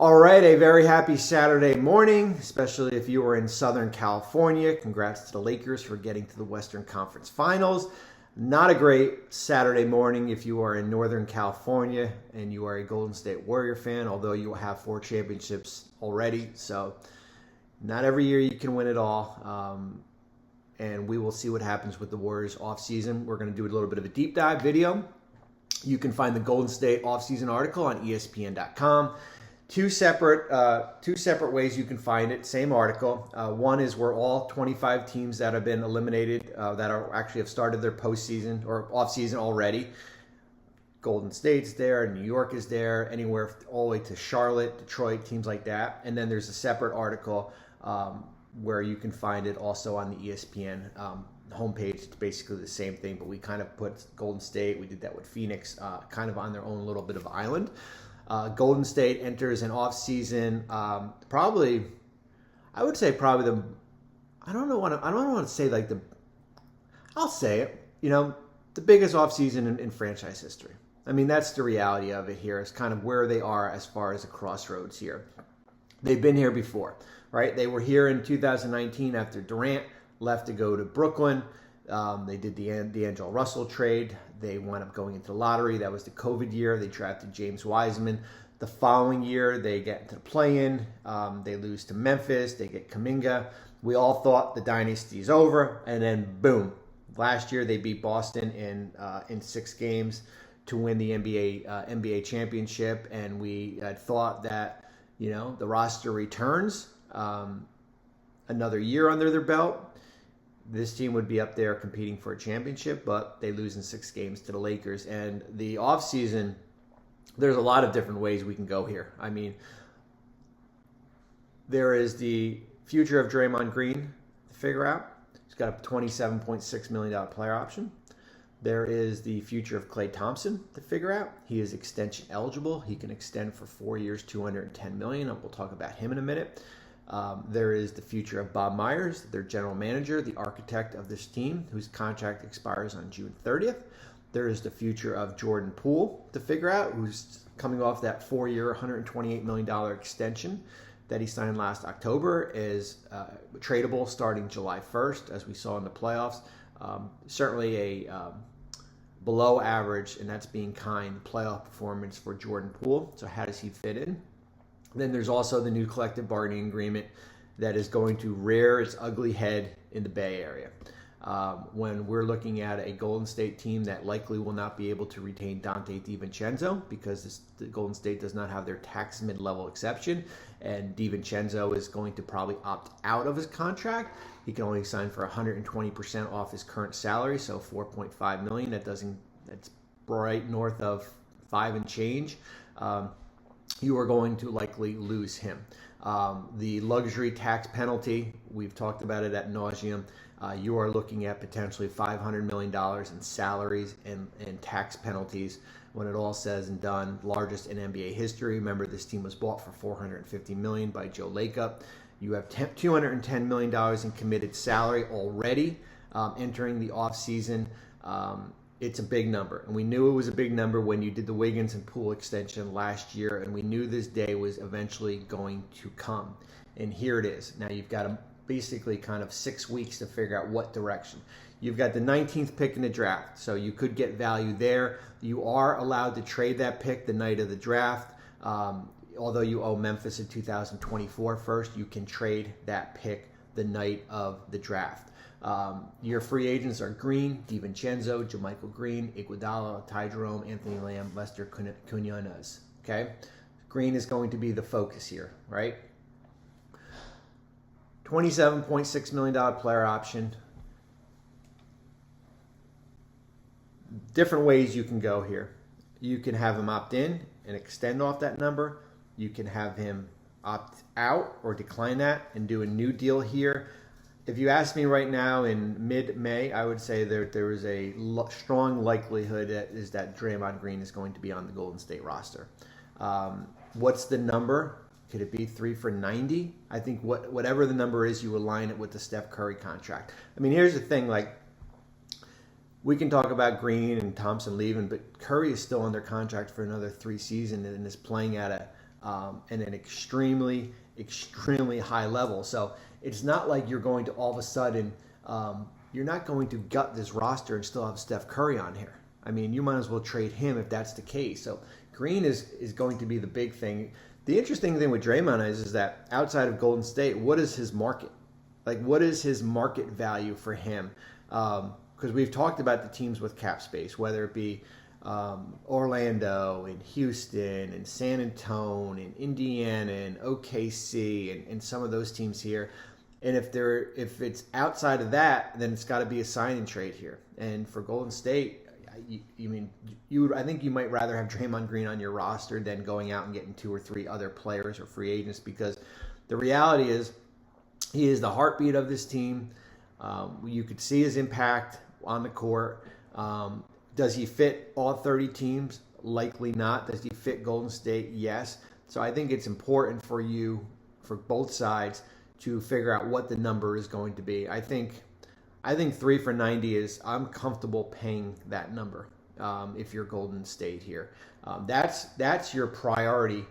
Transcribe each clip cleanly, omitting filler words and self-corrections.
All right, a very happy Saturday morning, especially if you were in Southern California. Congrats to the Lakers for getting to the Western Conference Finals. Not a great Saturday morning if you are in Northern California and you are a Golden State Warrior fan, although you will have 4 championships already. So not every year you can win it all. And we will see what happens with the Warriors offseason. We're going to do a little bit of a deep dive video. You can find the Golden State offseason article on ESPN.com. Two separate ways you can find it. Same article. One is where all 25 teams that have been eliminated that are actually have started their postseason or offseason already. Golden State's there, New York is there, anywhere all the way to Charlotte, Detroit, teams like that. And then there's a separate article where you can find it also on the ESPN homepage. It's basically the same thing, but we kind of put Golden State. We did that with Phoenix, kind of on their own little bit of island. Golden State enters an offseason, probably, I would say probably the, I don't want to say like the, I'll say it, the biggest offseason in franchise history. I mean, that's the reality of it here. It's kind of where they are as far as a crossroads here. They've been here before, right? They were here in 2019 after Durant left to go to Brooklyn. They did the D'Angelo Russell trade. They wound up going into the lottery. That was the COVID year. They drafted James Wiseman. The following year, they get into the play-in. They lose to Memphis. They get Kuminga. We all thought the dynasty is over, and then boom. Last year, they beat Boston in 6 games to win the NBA championship, and we had thought that the roster returns, another year under their belt. This team would be up there competing for a championship, but they lose in 6 games to the Lakers. And the offseason, there's a lot of different ways we can go here. I mean, there is the future of Draymond Green to figure out. He's got a $27.6 million player option. There is the future of Klay Thompson to figure out. He is extension eligible. He can extend for 4 years, $210 million. We'll talk about him in a minute. There is the future of Bob Myers, their general manager, the architect of this team, whose contract expires on June 30th. There is the future of Jordan Poole to figure out, who's coming off that 4-year, $128 million extension that he signed last October, is tradable starting July 1st, as we saw in the playoffs. Certainly a below average, and that's being kind, playoff performance for Jordan Poole. So how does he fit in? Then there's also the new collective bargaining agreement that is going to rear its ugly head in the Bay Area. When we're looking at a Golden State team that likely will not be able to retain Dante DiVincenzo because the Golden State does not have their tax mid-level exception, and DiVincenzo is going to probably opt out of his contract. He can only sign for 120% off his current salary, so $4.5 million. That's right north of 5 and change. You are going to likely lose him. The luxury tax penalty, we've talked about it ad nauseum. You are looking at potentially $500 million in salaries and tax penalties when it all says and done. Largest in NBA history. Remember, this team was bought for $450 million by Joe Lacob. You have $210 million in committed salary already entering the offseason. It's a big number, and we knew it was a big number when you did the Wiggins and Poole extension last year, and we knew this day was eventually going to come, and here it is. Now you've got basically kind of 6 weeks to figure out what direction. You've got the 19th pick in the draft, so you could get value there. You are allowed to trade that pick the night of the draft. Although you owe Memphis in 2024 first, you can trade that pick the night of the draft. Your free agents are Green, DiVincenzo, JaMychal Green, Iguodala, Ty Jerome, Anthony Lamb, Lester Quinones. Okay, Green is going to be the focus here, right? $27.6 million player option. Different ways you can go here. You can have him opt in and extend off that number. You can have him opt out or decline that and do a new deal here. If you ask me right now in mid-May, I would say there is a strong likelihood that Draymond Green is going to be on the Golden State roster. What's the number? Could it be 3 for 90? I think whatever the number is, you align it with the Steph Curry contract. I mean, here's the thing, like, we can talk about Green and Thompson leaving, but Curry is still under contract for another 3 seasons and is playing at and an extremely, extremely high level. So it's not like you're going to all of a sudden, you're not going to gut this roster and still have Steph Curry on here. I mean, you might as well trade him if that's the case. So Green is going to be the big thing. The interesting thing with Draymond is that outside of Golden State, what is his market? Like, what is his market value for him? Because we've talked about the teams with cap space, whether it be Orlando and Houston and San Antonio and Indiana and OKC and some of those teams here. And if it's outside of that, then it's got to be a sign and trade here. And for Golden State, I think you might rather have Draymond Green on your roster than going out and getting 2 or 3 other players or free agents, because the reality is he is the heartbeat of this team. You could see his impact on the court. Does he fit all 30 teams? Likely not. Does he fit Golden State? Yes. So I think it's important for you, for both sides, to figure out what the number is going to be. I think 3 for 90 is, I'm comfortable paying that number if you're Golden State here. That's your priority.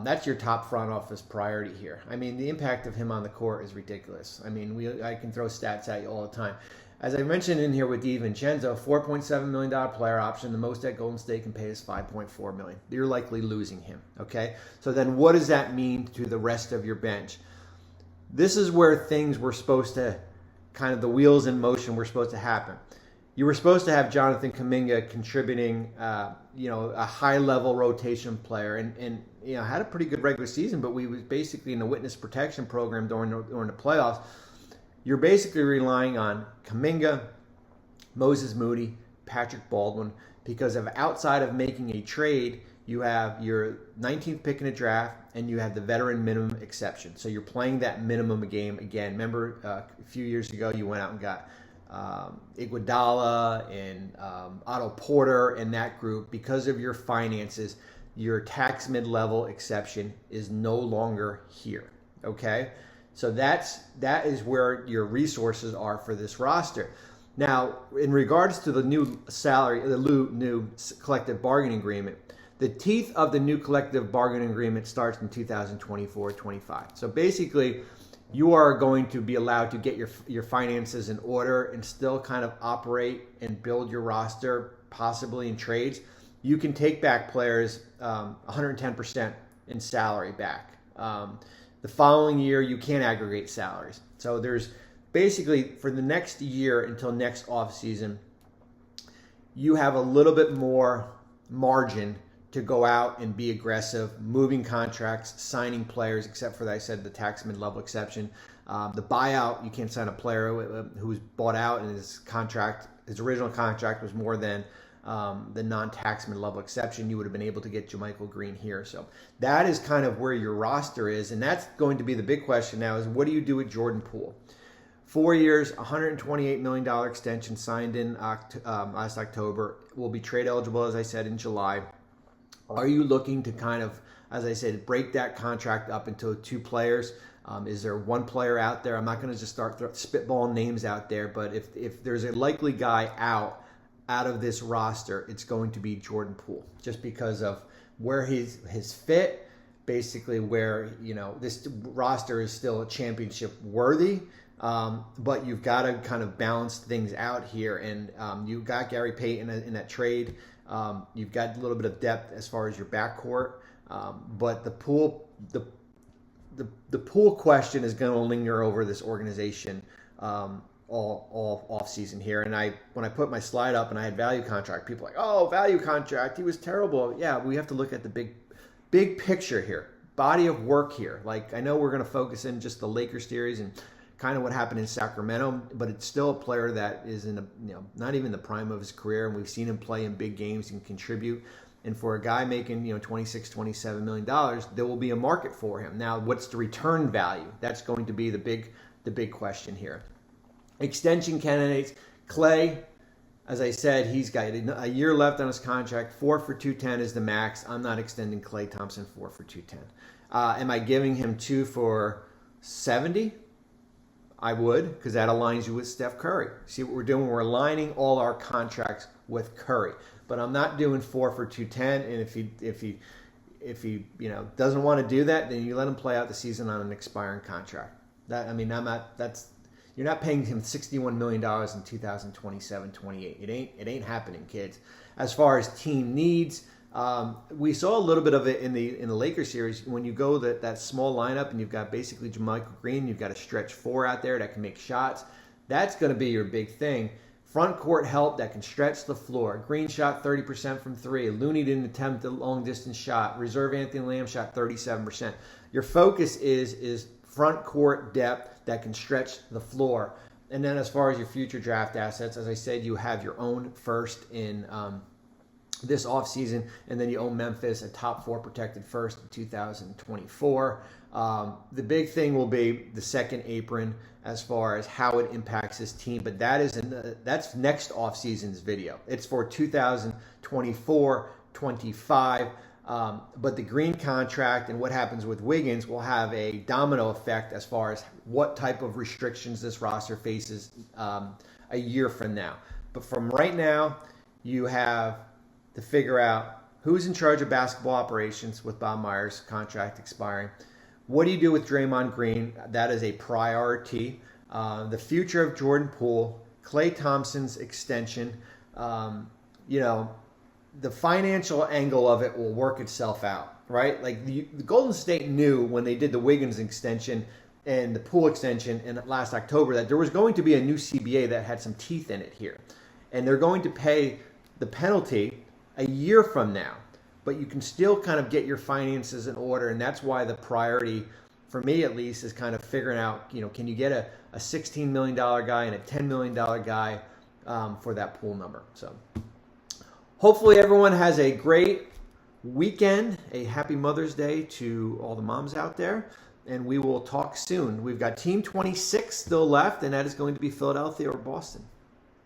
That's your top front office priority here. I mean, the impact of him on the court is ridiculous. I mean, I can throw stats at you all the time. As I mentioned in here with DiVincenzo, $4.7 million player option. The most that Golden State can pay is $5.4 million. You're likely losing him, okay? So then what does that mean to the rest of your bench? This is where things were supposed to, kind of the wheels in motion were supposed to happen. You were supposed to have Jonathan Kuminga contributing, a high-level rotation player, and had a pretty good regular season, but we was basically in the witness protection program during the playoffs. You're basically relying on Kuminga, Moses Moody, Patrick Baldwin, because of outside of making a trade, you have your 19th pick in the draft, and you have the veteran minimum exception. So you're playing that minimum game again. Remember, a few years ago, you went out and got Iguodala and Otto Porter and that group. Because of your finances, your tax mid-level exception is no longer here. Okay? So that is where your resources are for this roster. Now, in regards to the new new collective bargaining agreement, the teeth of the new collective bargaining agreement starts in 2024-25. So basically, you are going to be allowed to get your finances in order and still kind of operate and build your roster, possibly in trades. You can take back players 110% in salary back. The following year, you can't aggregate salaries. So there's basically, for the next year until next offseason, you have a little bit more margin to go out and be aggressive, moving contracts, signing players, except for, I said, the tax mid-level exception. The buyout, you can't sign a player who's bought out and his original contract was more than the non-tax mid-level exception. You would have been able to get JaMychal Green here. So that is kind of where your roster is, and that's going to be the big question now is, what do you do with Jordan Poole? 4 years, $128 million extension signed in last October. Will be trade eligible, as I said, in July. Are you looking to kind of, as I said, break that contract up into 2 players? Is there one player out there? I'm not going to just start spitballing names out there, but if there's a likely guy out of this roster, it's going to be Jordan Poole, just because of where his fit, basically where, this roster is still championship worthy, but you've got to kind of balance things out here, and you got Gary Payton in that trade. You've got a little bit of depth as far as your backcourt, but the Poole question is going to linger over this organization all off season here. And when I put my slide up and I had value contract, people are like, oh, value contract, he was terrible. Yeah, we have to look at the big picture here, body of work here. Like, I know we're going to focus in just the Lakers series and kind of what happened in Sacramento, but it's still a player that is in not even the prime of his career, and we've seen him play in big games and contribute. And for a guy making $26-27 million, there will be a market for him. Now, what's the return value? That's going to be the big question here. Extension candidates, Clay, as I said, he's got a year left on his contract. 4 for $210 is the max. I'm not extending Klay Thompson 4 for $210. Am I giving him 2 for $70? I would, because that aligns you with Steph Curry. See what we're doing? We're aligning all our contracts with Curry. But I'm not doing 4 for $210. And if he doesn't want to do that, then you let him play out the season on an expiring contract. You're not paying him $61 million in 2027-28. It ain't happening, kids. As far as team needs, we saw a little bit of it in the Lakers series. When you go that small lineup and you've got basically JaMychal Green, you've got a stretch four out there that can make shots. That's going to be your big thing. Front court help that can stretch the floor. Green shot 30% from three. Looney didn't attempt a long distance shot. Reserve Anthony Lamb shot 37%. Your focus is front court depth that can stretch the floor. And then as far as your future draft assets, as I said, you have your own first in this offseason, and then you own Memphis, a top 4 protected first in 2024. The big thing will be the second apron as far as how it impacts his team, but that's next offseason's video. It's for 2024-25. But the Green contract and what happens with Wiggins will have a domino effect as far as what type of restrictions this roster faces a year from now. But from right now, you have to figure out who's in charge of basketball operations with Bob Myers' contract expiring. What do you do with Draymond Green? That is a priority. The future of Jordan Poole, Klay Thompson's extension, the financial angle of it will work itself out, right? Like the Golden State knew when they did the Wiggins extension and the Poole extension in last October that there was going to be a new CBA that had some teeth in it here. And they're going to pay the penalty a year from now. But you can still kind of get your finances in order, and that's why the priority, for me at least, is kind of figuring out, can you get a $16 million guy and a $10 million guy for that Poole number. So hopefully everyone has a great weekend, a happy Mother's Day to all the moms out there, and we will talk soon. We've got Team 26 still left, and that is going to be Philadelphia or Boston.